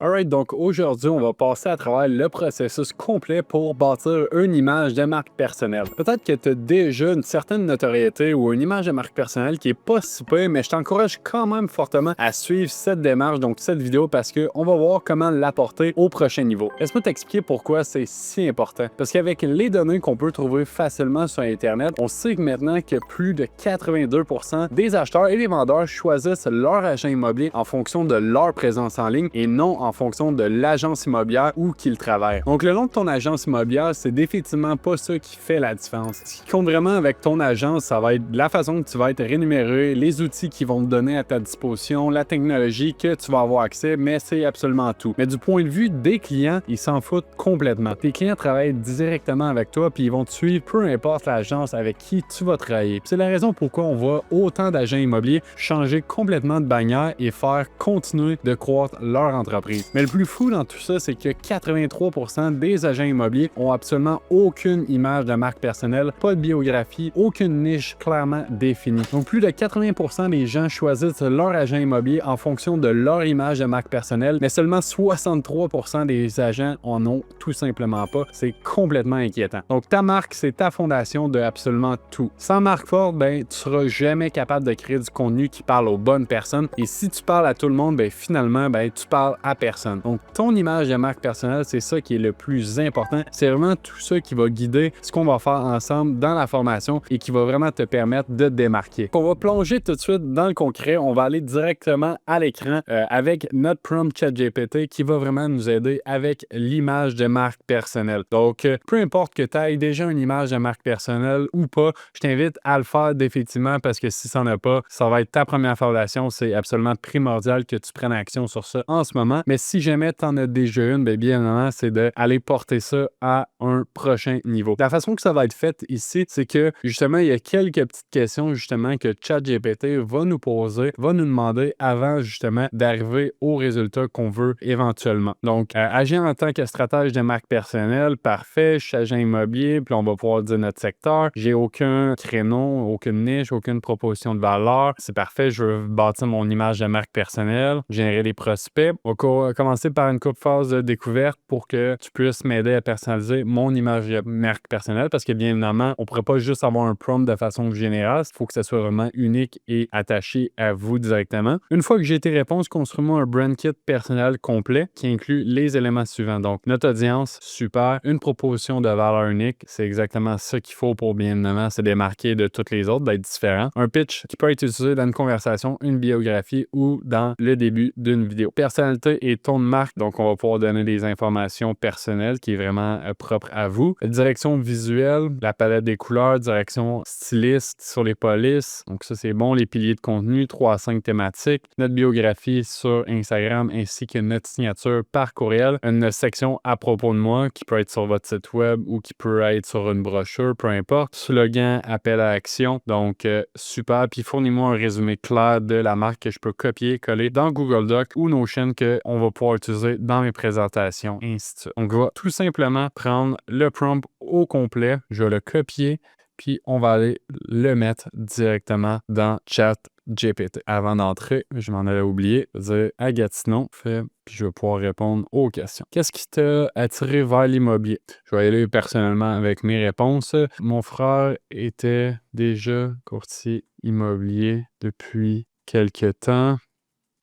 Alright, donc aujourd'hui, on va passer à travers le processus complet pour bâtir une image de marque personnelle. Peut-être que tu as déjà une certaine notoriété ou une image de marque personnelle qui est pas si pire, mais je t'encourage quand même fortement à suivre cette démarche, donc cette vidéo, parce qu'on va voir comment l'apporter au prochain niveau. Laisse-moi t'expliquer pourquoi c'est si important. Parce qu'avec les données qu'on peut trouver facilement sur Internet, on sait que maintenant que plus de 82% des acheteurs et des vendeurs choisissent leur agent immobilier en fonction de leur présence en ligne et non en fonction de l'agence immobilière où qu'ils travaillent. Donc, le nom de ton agence immobilière, c'est définitivement pas ça qui fait la différence. Ce qui compte vraiment avec ton agence, ça va être la façon que tu vas être rémunéré, les outils qui vont te donner à ta disposition, la technologie que tu vas avoir accès, mais c'est absolument tout. Mais du point de vue des clients, ils s'en foutent complètement. Tes clients travaillent directement avec toi, puis ils vont te suivre, peu importe l'agence avec qui tu vas travailler. C'est la raison pourquoi on voit autant d'agents immobiliers changer complètement de bannière et faire continuer de croître leur entreprise. Mais le plus fou dans tout ça, c'est que 83% des agents immobiliers ont absolument aucune image de marque personnelle, pas de biographie, aucune niche clairement définie. Donc plus de 80% des gens choisissent leur agent immobilier en fonction de leur image de marque personnelle, mais seulement 63% des agents en ont tout simplement pas. C'est complètement inquiétant. Donc ta marque, c'est ta fondation de absolument tout. Sans marque forte, ben tu seras jamais capable de créer du contenu qui parle aux bonnes personnes. Et si tu parles à tout le monde, ben finalement, ben tu parles à personne. Donc, ton image de marque personnelle, c'est ça qui est le plus important. C'est vraiment tout ça qui va guider ce qu'on va faire ensemble dans la formation et qui va vraiment te permettre de te démarquer. On va plonger tout de suite dans le concret. On va aller directement à l'écran avec notre prompt ChatGPT qui va vraiment nous aider avec l'image de marque personnelle. Donc, peu importe que tu aies déjà une image de marque personnelle ou pas, je t'invite à le faire définitivement parce que si ça n'en a pas, ça va être ta première fondation. C'est absolument primordial que tu prennes action sur ça en ce moment. Mais si jamais tu en as déjà une, bien évidemment, c'est d'aller porter ça à un prochain niveau. La façon que ça va être fait ici, c'est que justement, il y a quelques petites questions justement que ChatGPT va nous poser, va nous demander avant justement d'arriver au résultat qu'on veut éventuellement. Donc, agir en tant que stratège de marque personnelle, parfait, je suis agent immobilier, puis on va pouvoir dire notre secteur. J'ai aucun créneau, aucune niche, aucune proposition de valeur. C'est parfait, je veux bâtir mon image de marque personnelle, générer des prospects. On va commencer par une couple phase de découverte pour que tu puisses m'aider à personnaliser mon image de marque personnelle parce que bien évidemment, on ne pourrait pas juste avoir un prompt de façon générale. Il faut que ça soit vraiment unique et attaché à vous directement. Une fois que j'ai tes réponses, construis-moi un brand kit personnel complet qui inclut les éléments suivants. Donc, notre audience, super. Une proposition de valeur unique, c'est exactement ça qu'il faut pour bien évidemment se démarquer de toutes les autres, d'être différent. Un pitch qui peut être utilisé dans une conversation, une biographie ou dans le début d'une vidéo. Personnalité et ton de marque, donc on va pouvoir donner des informations personnelles qui est vraiment propre à vous. Direction visuelle, la palette des couleurs, direction styliste sur les polices, donc ça c'est bon, les piliers de contenu, 3 à 5 thématiques, notre biographie sur Instagram ainsi que notre signature par courriel, une section à propos de moi qui peut être sur votre site web ou qui peut être sur une brochure, peu importe, slogan, appel à action, donc super, puis fournis-moi un résumé clair de la marque que je peux copier, coller dans Google Doc ou Notion qu'on va pouvoir utiliser dans mes présentations, et ainsi de suite. Donc, on va tout simplement prendre le prompt au complet, je vais le copier, puis on va aller le mettre directement dans ChatGPT. Avant d'entrer, je m'en avais oublié, dire à Gatineau, puis je vais pouvoir répondre aux questions. Qu'est-ce qui t'a attiré vers l'immobilier? Je vais aller personnellement avec mes réponses. Mon frère était déjà courtier immobilier depuis quelques temps.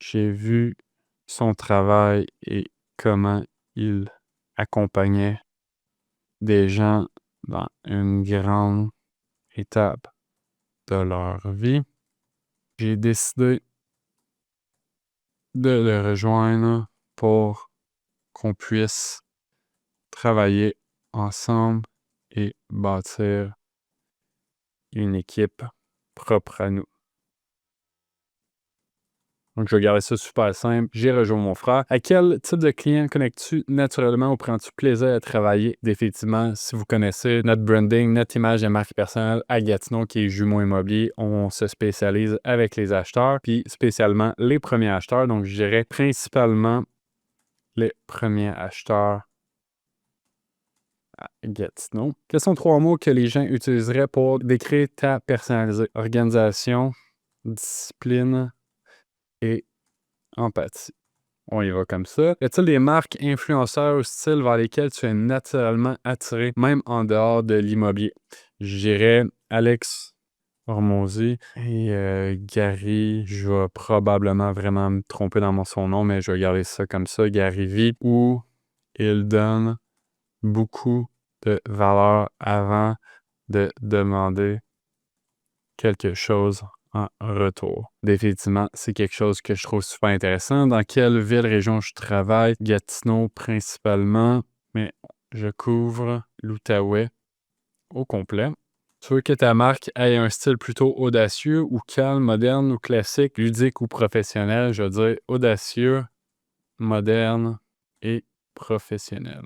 J'ai vu son travail et comment il accompagnait des gens dans une grande étape de leur vie. J'ai décidé de le rejoindre pour qu'on puisse travailler ensemble et bâtir une équipe propre à nous. Donc, je vais garder ça super simple. J'ai rejoint mon frère. À quel type de client connectes-tu naturellement ou prends-tu plaisir à travailler? Définitivement, si vous connaissez notre branding, notre image de marque personnelle à Gatineau, qui est Jumeau Immobilier, on se spécialise avec les acheteurs, puis spécialement les premiers acheteurs. Donc, je dirais principalement les premiers acheteurs à Gatineau. Quels sont 3 mots que les gens utiliseraient pour décrire ta personnalité? Organisation, discipline et empathie. On y va comme ça. Y a-t-il des marques, influenceurs ou styles vers lesquels tu es naturellement attiré, même en dehors de l'immobilier? Je dirais Alex Hormozy et Gary, je vais probablement vraiment me tromper dans son nom, mais je vais garder ça comme ça, Gary V, où il donne beaucoup de valeur avant de demander quelque chose en retour. Définitivement, c'est quelque chose que je trouve super intéressant. Dans quelle ville, région je travaille? Gatineau principalement, mais je couvre l'Outaouais au complet. Tu veux que ta marque ait un style plutôt audacieux ou calme, moderne ou classique, ludique ou professionnel? Je veux dire audacieux, moderne et professionnel.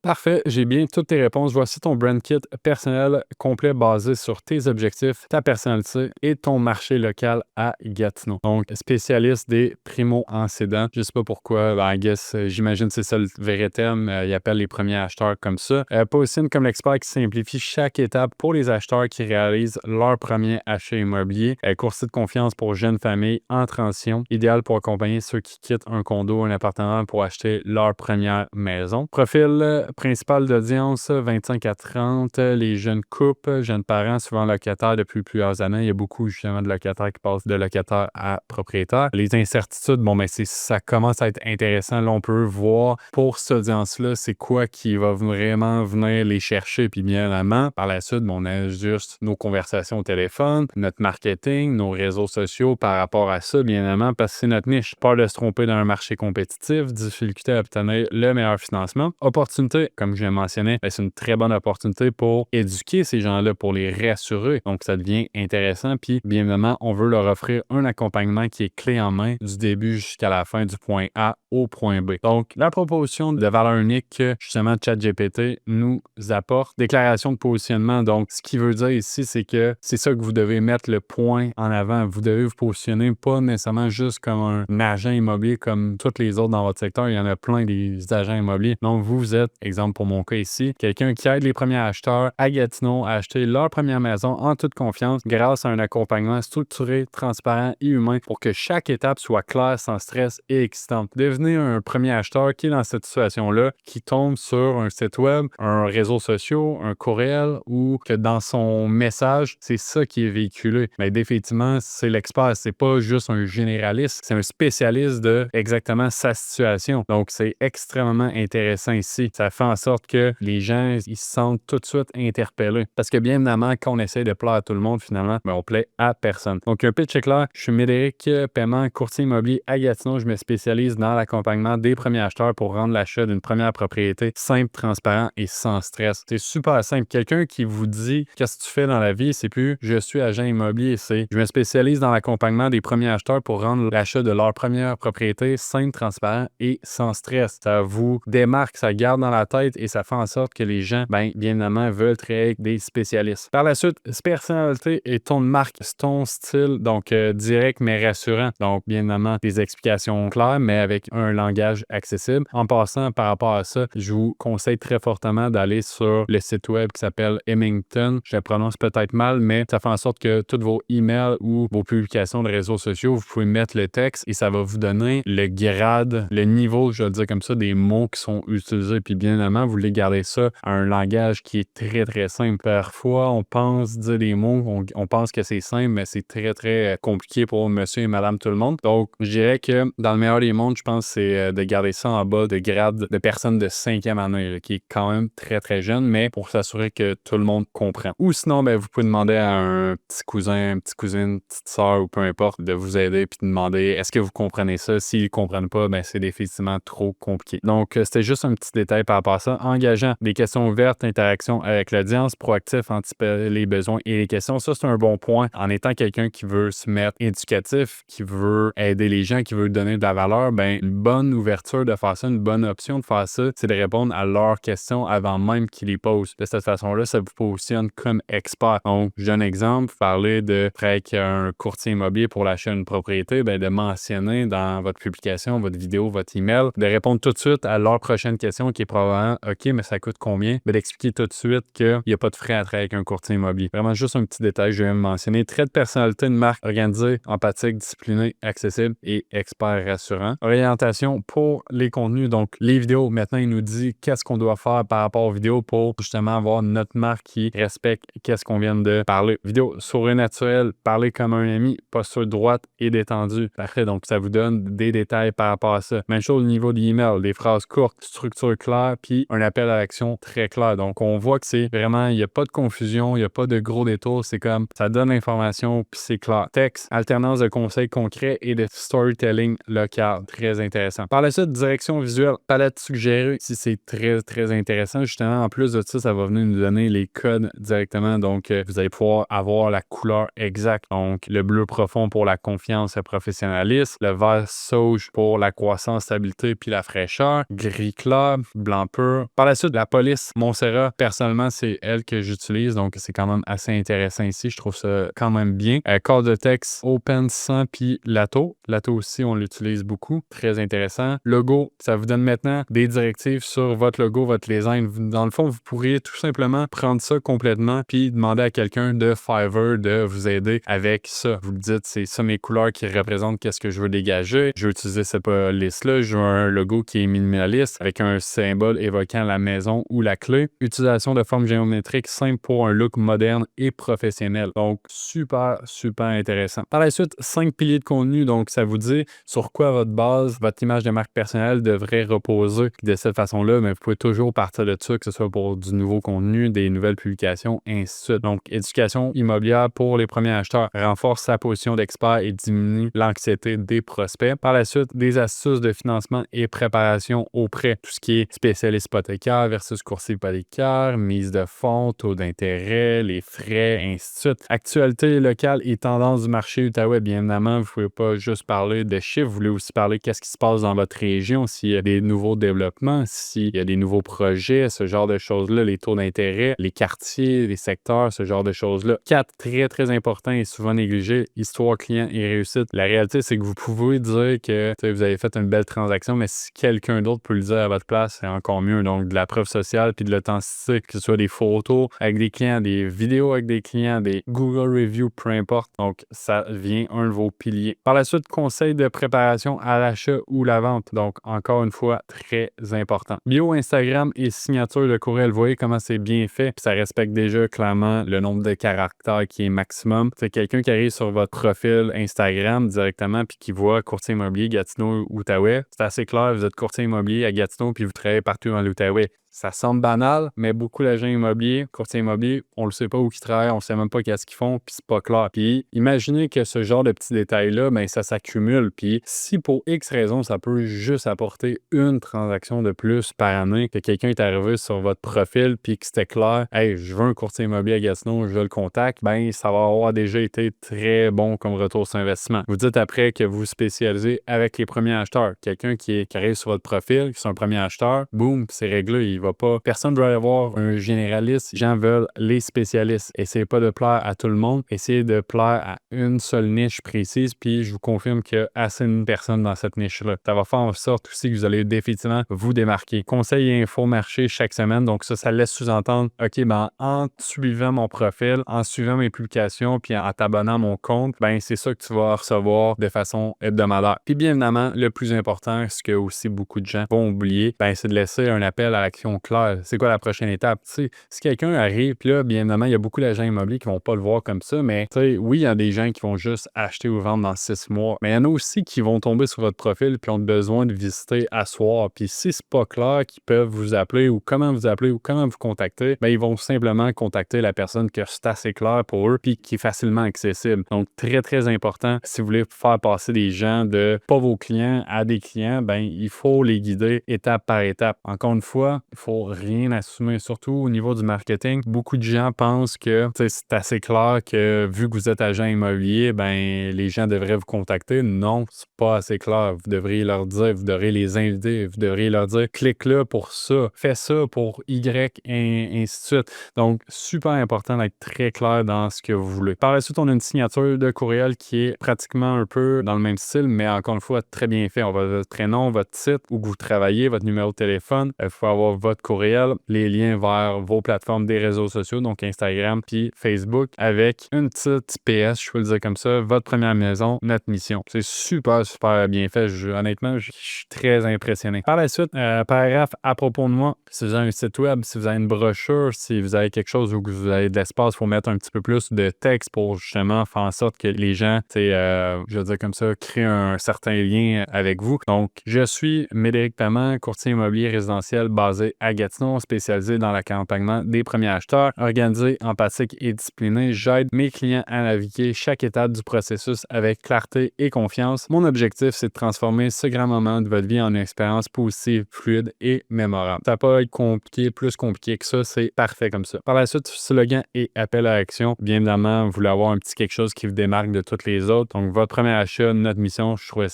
Parfait, j'ai bien toutes tes réponses. Voici ton brand kit personnel complet basé sur tes objectifs, ta personnalité et ton marché local à Gatineau. Donc, spécialiste des primo-accédants. Je sais pas pourquoi, I guess, j'imagine que c'est ça le vrai terme. Ils appellent les premiers acheteurs comme ça. Positionne comme l'expert qui simplifie chaque étape pour les acheteurs qui réalisent leur premier achat immobilier. Courtier de confiance pour jeunes familles en transition. Idéal pour accompagner ceux qui quittent un condo ou un appartement pour acheter leur première maison. Profil principal d'audience, 25 à 30, les jeunes couples, jeunes parents, souvent locataires depuis plusieurs années. Il y a beaucoup justement de locataires qui passent de locataire à propriétaire. Les incertitudes, bon, ben ça commence à être intéressant. Là, on peut voir pour cette audience-là, c'est quoi qui va vraiment venir les chercher. Puis bien évidemment, par la suite, on a juste nos conversations au téléphone, notre marketing, nos réseaux sociaux par rapport à ça, bien évidemment, parce que c'est notre niche. Peur de se tromper dans un marché compétitif, difficulté à obtenir le meilleur financement, opportunité, comme je l'ai mentionné, c'est une très bonne opportunité pour éduquer ces gens-là, pour les rassurer. Donc, ça devient intéressant. Puis, bien évidemment, on veut leur offrir un accompagnement qui est clé en main du début jusqu'à la fin, du point A au point B. Donc, la proposition de valeur unique que, justement, ChatGPT nous apporte, déclaration de positionnement. Donc, ce qui veut dire ici, c'est que c'est ça que vous devez mettre le point en avant. Vous devez vous positionner pas nécessairement juste comme un agent immobilier comme tous les autres dans votre secteur. Il y en a plein des agents immobiliers. Donc, vous êtes, exemple pour mon cas ici, quelqu'un qui aide les premiers acheteurs à Gatineau à acheter leur première maison en toute confiance grâce à un accompagnement structuré, transparent et humain pour que chaque étape soit claire, sans stress et excitante. Devenez un premier acheteur qui est dans cette situation-là, qui tombe sur un site web, un réseau social, un courriel ou que dans son message, c'est ça qui est véhiculé. Mais définitivement, c'est l'expert, c'est pas juste un généraliste, c'est un spécialiste de exactement sa situation. Donc, c'est extrêmement intéressant ici. Ça fait en sorte que les gens, ils se sentent tout de suite interpellés. Parce que bien évidemment, quand on essaie de plaire à tout le monde, finalement, on plaît à personne. Donc, un pitch est clair. Je suis Médéric Paiement, courtier immobilier à Gatineau. Je me spécialise dans l'accompagnement des premiers acheteurs pour rendre l'achat d'une première propriété simple, transparent et sans stress. C'est super simple. Quelqu'un qui vous dit qu'est-ce que tu fais dans la vie, c'est plus je suis agent immobilier, c'est je me spécialise dans l'accompagnement des premiers acheteurs pour rendre l'achat de leur première propriété simple, transparent et sans stress. Ça vous démarque, ça garde dans la tête et ça fait en sorte que les gens, bien évidemment, veulent travailler avec des spécialistes. Par la suite, personnalité et ton marque, ton style, donc direct mais rassurant. Donc, bien évidemment, des explications claires, mais avec un langage accessible. En passant par rapport à ça, je vous conseille très fortement d'aller sur le site web qui s'appelle Hemington. Je le prononce peut-être mal, mais ça fait en sorte que tous vos emails ou vos publications de réseaux sociaux, vous pouvez mettre le texte et ça va vous donner le grade, le niveau, je vais le dire comme ça, des mots qui sont utilisés. Puis bien évidemment, vous voulez garder ça à un langage qui est très, très simple. Parfois, on pense dire des mots, on pense que c'est simple, mais c'est très, très compliqué pour monsieur et madame tout le monde. Donc, je dirais que dans le meilleur des mondes, je pense que c'est de garder ça en bas de grade de personnes de 5e année, là, qui est quand même très, très jeune, mais pour s'assurer que tout le monde comprend. Ou sinon, vous pouvez demander à un petit cousin, une petite cousine, une petite sœur ou peu importe, de vous aider puis de demander est-ce que vous comprenez ça? S'ils ne comprennent pas, c'est définitivement trop compliqué. Donc, c'était juste un petit détail par rapport à ça. Engageant des questions ouvertes, interaction avec l'audience, proactif, anticiper les besoins et les questions. Ça, c'est un bon point. En étant quelqu'un qui veut se mettre éducatif, qui veut aider les gens, qui veut donner de la valeur, une bonne ouverture de faire ça, une bonne option de faire ça, c'est de répondre à leurs questions avant même qu'ils les posent. De cette façon-là, ça vous positionne comme expert. Donc, je donne un exemple, vous parlez de travailler avec un courtier immobilier pour l'achat d'une propriété, de mentionner dans votre publication, votre vidéo, votre email, de répondre tout de suite à leur prochaine question qui est probablement probablement, OK, mais ça coûte combien? Ben, d'expliquer tout de suite qu'il n'y a pas de frais à travailler avec un courtier immobilier. Vraiment juste un petit détail que je viens de mentionner. Trait de personnalité, une marque organisée, empathique, disciplinée, accessible et expert rassurant. Orientation pour les contenus, donc les vidéos. Maintenant, il nous dit qu'est-ce qu'on doit faire par rapport aux vidéos pour justement avoir notre marque qui respecte qu'est-ce qu'on vient de parler. Vidéo sourire naturel, parler comme un ami, posture droite et détendue. Parfait, donc ça vous donne des détails par rapport à ça. Même chose au niveau de l'email, des phrases courtes, structure claire, puis un appel à l'action très clair. Donc on voit que c'est vraiment, il n'y a pas de confusion, il n'y a pas de gros détours, c'est comme ça donne l'information puis c'est clair. Texte, alternance de conseils concrets et de storytelling local. Très intéressant. Par la suite, direction visuelle, palette suggérée. Si c'est très, très intéressant, justement, en plus de ça, ça va venir nous donner les codes directement. Donc, vous allez pouvoir avoir la couleur exacte. Donc, le bleu profond pour la confiance et le professionnalisme, le vert sauge pour la croissance, stabilité puis la fraîcheur, gris clair, blanc pur. Par la suite, la police Montserrat, personnellement, c'est elle que j'utilise. Donc, c'est quand même assez intéressant ici. Je trouve ça quand même bien. Corps de texte, Open 100 puis Lato. Lato aussi, on l'utilise beaucoup. Très intéressant. Logo, ça vous donne maintenant des directives sur votre logo, votre design. Dans le fond, vous pourriez tout simplement prendre ça complètement puis demander à quelqu'un de Fiverr de vous aider avec ça. Vous le dites, c'est ça mes couleurs qui représentent qu'est-ce que je veux dégager. Je veux utiliser cette police-là. Je veux un logo qui est minimaliste avec un symbole évoquant la maison ou la clé. Utilisation de formes géométriques simples pour un look moderne et professionnel. Donc, super, super intéressant. Par la suite, 5 piliers de contenu. Donc, ça vous dit sur quoi votre base, votre image de marque personnelle devrait reposer. De cette façon-là, mais vous pouvez toujours partir de ça, que ce soit pour du nouveau contenu, des nouvelles publications, ainsi de suite. Donc, éducation immobilière pour les premiers acheteurs renforce sa position d'expert et diminue l'anxiété des prospects. Par la suite, des astuces de financement et préparation au prêt. Tout ce qui est spécialiste hypothécaire versus courtier hypothécaire, mise de fonds, taux d'intérêt, les frais, ainsi de suite. Actualité locale et tendance du marché Outaouais. Bien évidemment, vous ne pouvez pas juste parler de chiffres, vous voulez aussi parler qu'est-ce qui se passe dans votre région, s'il y a des nouveaux développements, s'il y a des nouveaux projets, ce genre de choses-là, les taux d'intérêt, les quartiers, les secteurs, ce genre de choses-là. 4, très, très important et souvent négligé, histoire client et réussite. La réalité, c'est que vous pouvez dire que vous avez fait une belle transaction, mais si quelqu'un d'autre peut le dire à votre place, c'est encore mieux. Donc, de la preuve sociale puis de l'authenticité, que ce soit des photos avec des clients, des vidéos avec des clients, des Google Reviews, peu importe. Donc, ça vient un de vos piliers. Par la suite, conseil de préparation à l'achat ou la vente. Donc, encore une fois, très important. Bio Instagram et signature de courriel. Vous voyez comment c'est bien fait. Puis ça respecte déjà clairement le nombre de caractères qui est maximum. C'est quelqu'un qui arrive sur votre profil Instagram directement puis qui voit courtier immobilier Gatineau, Outaouais. C'est assez clair, vous êtes courtier immobilier à Gatineau puis vous travaillez partout dans l'Outaouais. Ça semble banal, mais beaucoup d'agents immobiliers, courtiers immobiliers, on ne sait pas où ils travaillent, on ne sait même pas qu'est-ce qu'ils font, puis c'est pas clair. Puis imaginez que ce genre de petits détails-là, ben ça s'accumule. Puis si pour X raison, ça peut juste apporter une transaction de plus par année, que quelqu'un est arrivé sur votre profil, puis que c'était clair, hey, je veux un courtier immobilier à Gatineau, je le contacte, ben ça va avoir déjà été très bon comme retour sur investissement. Vous dites après que vous vous spécialisez avec les premiers acheteurs. Quelqu'un qui arrive sur votre profil, qui est un premier acheteur, boum, c'est réglé, il va pas. Personne ne veut avoir un généraliste. Les gens veulent les spécialistes. Essayez pas de plaire à tout le monde. Essayez de plaire à une seule niche précise. Puis je vous confirme qu'il y a assez de personnes dans cette niche-là. Ça va faire en sorte aussi que vous allez définitivement vous démarquer. Conseil et info marché chaque semaine. Donc ça laisse sous-entendre, OK, ben en suivant mon profil, en suivant mes publications, puis en t'abonnant à mon compte, ben c'est ça que tu vas recevoir de façon hebdomadaire. Puis bien évidemment, le plus important, ce que aussi beaucoup de gens vont oublier, ben c'est de laisser un appel à l'action clair. C'est quoi la prochaine étape? T'sais, si quelqu'un arrive, puis là, bien évidemment, il y a beaucoup d'agents immobiliers qui vont pas le voir comme ça, mais oui, il y a des gens qui vont juste acheter ou vendre dans 6 mois, mais il y en a aussi qui vont tomber sur votre profil puis ont besoin de visiter à soir. Puis si c'est pas clair qu'ils peuvent vous appeler ou comment vous contacter, ben ils vont simplement contacter la personne que c'est assez clair pour eux puis qui est facilement accessible. Donc, très, très important, si vous voulez faire passer des gens de pas vos clients à des clients, ben il faut les guider étape par étape. Encore une fois, il faut rien assumer, surtout au niveau du marketing. Beaucoup de gens pensent que c'est assez clair que vu que vous êtes agent immobilier, ben les gens devraient vous contacter. Non, c'est pas assez clair. Vous devriez leur dire, vous devriez les inviter, vous devriez leur dire clique là pour ça, fais ça pour Y et ainsi de suite. Donc, super important d'être très clair dans ce que vous voulez. Par la suite, on a une signature de courriel qui est pratiquement un peu dans le même style, mais encore une fois, très bien fait. On va votre prénom, votre site, où vous travaillez, votre numéro de téléphone. Il faut avoir votre courriel, les liens vers vos plateformes des réseaux sociaux, donc Instagram puis Facebook, avec une petite PS, je peux le dire comme ça, votre première maison, notre mission. C'est super, super bien fait. Honnêtement, je suis très impressionné. Par la suite, paragraphe à propos de moi. Si vous avez un site web, si vous avez une brochure, si vous avez quelque chose où vous avez de l'espace, il faut mettre un petit peu plus de texte pour justement faire en sorte que les gens, je veux dire comme ça, créent un certain lien avec vous. Donc, je suis Médéric Paiement, courtier immobilier résidentiel basé à Gatineau, spécialisé dans l'accompagnement des premiers acheteurs, organisé, empathique et discipliné. J'aide mes clients à naviguer chaque étape du processus avec clarté et confiance. Mon objectif, c'est de transformer ce grand moment de votre vie en une expérience positive, fluide et mémorable. Ça peut pas être compliqué, plus compliqué que ça, c'est parfait comme ça. Par la suite, slogan et appel à l'action. Bien évidemment, vous voulez avoir un petit quelque chose qui vous démarque de toutes les autres. Donc, votre premier achat, notre mission, je trouvais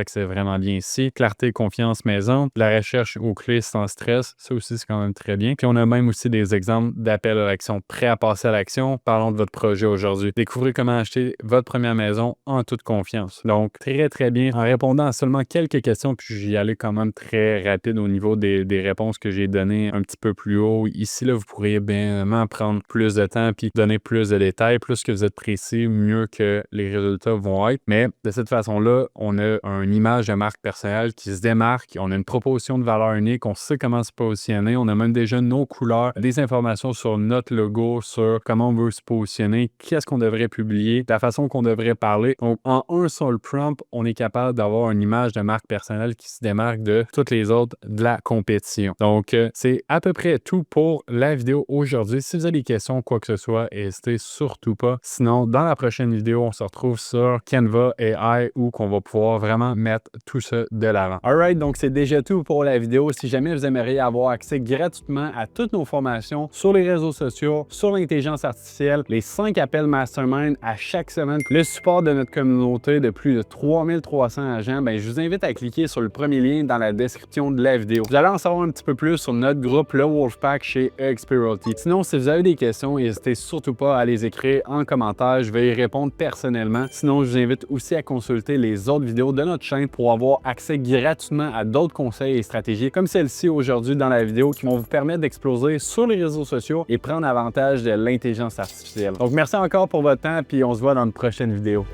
que c'est vraiment bien ici. Clarté, confiance, maison. La recherche aux clés sans stress. Ça aussi, c'est quand même très bien. Puis, on a même aussi des exemples d'appel à l'action prêts à passer à l'action. Parlons de votre projet aujourd'hui. Découvrez comment acheter votre première maison en toute confiance. Donc, très, très bien. En répondant à seulement quelques questions, puis j'y allais quand même très rapide au niveau des réponses que j'ai données un petit peu plus haut. Ici, là, vous pourriez bien prendre plus de temps puis donner plus de détails. Plus que vous êtes précis, mieux que les résultats vont être. Mais de cette façon-là, on a une image de marque personnelle qui se démarque. On a une proposition de valeur unique. On sait comment se positionner. On a même déjà nos couleurs, des informations sur notre logo, sur comment on veut se positionner, qu'est-ce qu'on devrait publier, la façon qu'on devrait parler. Donc, en un seul prompt, on est capable d'avoir une image de marque personnelle qui se démarque de toutes les autres de la compétition. Donc, c'est à peu près tout pour la vidéo aujourd'hui. Si vous avez des questions, quoi que ce soit, n'hésitez surtout pas. Sinon, dans la prochaine vidéo, on se retrouve sur Canva AI où qu'on va pouvoir vraiment mettre tout ça de l'avant. Alright, donc c'est déjà tout pour la vidéo. Si jamais vous aimeriez avoir accès gratuitement à toutes nos formations sur les réseaux sociaux, sur l'intelligence artificielle, les 5 appels mastermind à chaque semaine, le support de notre communauté de plus de 3300 agents, je vous invite à cliquer sur le premier lien dans la description de la vidéo. Vous allez en savoir un petit peu plus sur notre groupe, le Wolfpack chez eXp Realty. Sinon, si vous avez des questions, n'hésitez surtout pas à les écrire en commentaire. Je vais y répondre personnellement. Sinon, je vous invite aussi à consulter les autres vidéos de notre chaîne pour avoir accès gratuitement à d'autres conseils et stratégies comme celle-ci aujourd'hui dans la vidéo qui vont vous permettre d'exploser sur les réseaux sociaux et prendre avantage de l'intelligence artificielle. Donc, merci encore pour votre temps puis on se voit dans une prochaine vidéo.